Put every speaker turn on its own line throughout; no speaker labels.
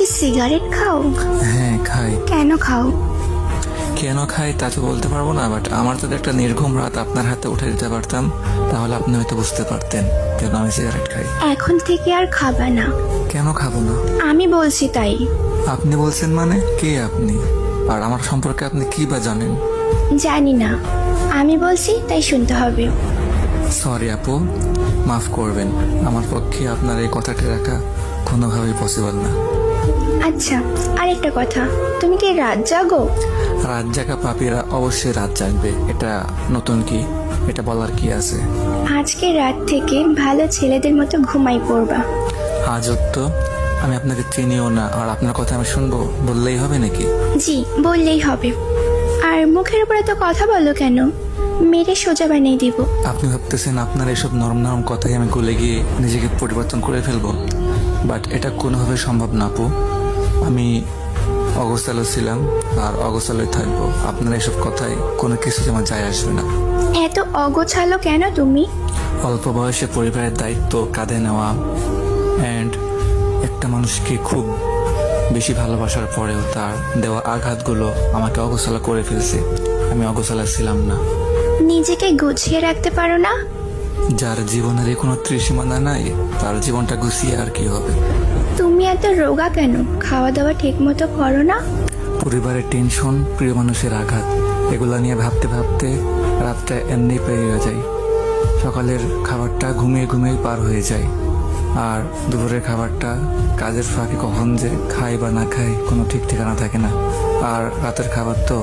কি সিগারেট খাও?
হ্যাঁ খাই।
কেন খাও?
কেন খাই তা তো বলতে পারবো না, বাট আমার যদি একটা নির্ঘুম রাত আপনার হাতে উঠে দিতে পারতাম তাহলে আপনি হয়তো বুঝতে পারতেন কেন আমি সিগারেট খাই।
এখন থেকে আর খাবা না।
কেন খাবো না?
আমি বলছি তাই।
আপনি বলছেন মানে? কে আপনি? আর আমার সম্পর্কে আপনি কি বা জানেন?
জানি না, আমি বলছি তাই শুনতে হবে।
সরি আপু, মাফ করবেন, আমার পক্ষে আপনার এই কথাটি রাখা কোনোভাবেই পসিবল না।
আচ্ছা, আরেকটা কথা, তুমি কি রাত জাগো?
রাত জাগা পাপীরা অবশ্যই রাত জাগবে, এটা নতুন কি? এটা বলার কি আছে?
আজকে রাত থেকে ভালো ছেলেদের মতো ঘুমাই পড়বা।
আজও তো আমি আপনাকে চিনিও না, আর আপনার কথা আমি শুনবো বললেই হবে নাকি?
জি, বললেই হবে। আর মুখের উপরে তো কথা বলো কেন? মেরে সোজা বানিয়ে দিব।
আপনি ভাবতেছেন আপনার এসব নরম নরম কথাই আমি গলে গিয়ে নিজেকে পরিবর্তন করে ফেলবো, বাট এটা কোনোভাবে সম্ভব না আপু। আমি অগোছালো ছিলাম আর অগোছালোই থাকবো, আপনার এসব কথায় কোনো কিছু আমার যায় আসবে না।
এত অগোছালো কেন তুমি?
অল্প বয়সে পরিবারের দায়িত্ব কাঁধে নেওয়া অ্যান্ড একটা মানুষকে খুব বেশি ভালোবাসার পরেও তার দেওয়া আঘাতগুলো আমাকে অগোছালো করে ফেলছে। আমি অগোছালো ছিলাম না।
নিজেকে গুছিয়ে রাখতে পারো না?
যার জীবনের কোনো ত্রিসীমানা নাই তার জীবনটা গুছিয়ে আর কি হবে?
তুমি এত রোগা কেন? খাওয়া দাওয়া ঠিক মতো করো না?
পরিবারের টেনশন, প্রিয় মানুষের আঘাত, এগুলা নিয়ে ভাবতে ভাবতে রাতটা এমনি পেরিয়ে যায়। সকালের খাবারটা ঘুমিয়ে ঘুমিয়ে পার হয়ে যায়, আর দুপুরের খাবারটা কাজের ফাঁকে কখন যে খাই বা না খাই কোনো ঠিক ঠিকানা থাকে না। আর রাতের খাবার তো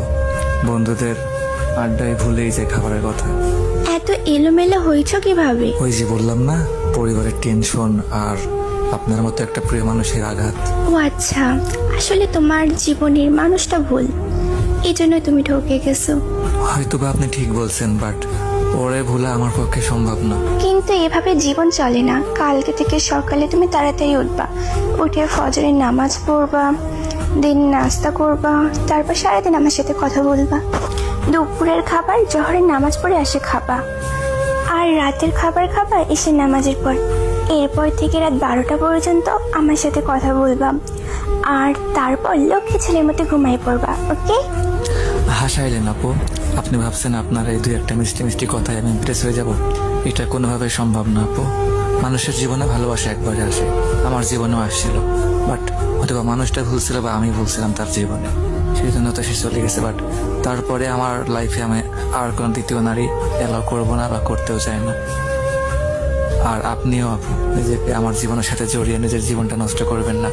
বন্ধুদের আড্ডায় ভুলেই যায় খাবারের কথা।
এত এলোমেলো হয়েছ কিভাবে?
ওই যে বললাম না, পরিবারের টেনশন আর আপনার মতো একটা প্রিয় মানুষের আঘাত।
ও আচ্ছা, আসলে তোমার জীবনের মানুষটা ভুল, এই জন্য তুমি ঠকে গেছো।
হয়তো বা আপনি ঠিক বলছেন, বাট ওরে ভোলা আমার পক্ষে সম্ভব না।
কিন্তু এভাবে জীবন চলে না। কালকে থেকে সকালে তুমি তাড়াতাড়ি উঠবা, উঠে ফজরের নামাজ পড়বা, দিন নাস্তা করবা, তারপর সারাদিন আমার সাথে কথা বলবা। দুপুরের খাবার জোহরের নামাজ পড়ে এসে খাবা, আর রাতের খাবার খাবা এসে নামাজের পর। এরপর থেকে রাত 12টা পর্যন্ত আমার সাথে কথা বলবা, আর তারপর লক্ষ্মী ছেলের মতো ঘুমাই পড়বা। ওকে?
হাসাইলেন আপু, আপনি ভাবছেন আপনার এই দুই একটা মিষ্টি মিষ্টি কথায় আমি ইমপ্রেস হয়ে যাব? এটা কোনোভাবে সম্ভব না আপু। মানুষের জীবনে ভালোবাসা একবারে আসে, আমার জীবনেও আসছিল, বাট হয়তো মানুষটা ভুল ছিল বা আমি ভুলছিলাম তার জীবনে, সেই জন্য তো সে চলে গেছে। বাট তারপরে আমার লাইফে আমি আর কোনো দ্বিতীয় নারী এলাও করবো না বা করতেও চাই না। আর আপনিও আপু নিজেকে আমার জীবনের সাথে জড়িয়ে নিজের জীবনটা নষ্ট করবেন না।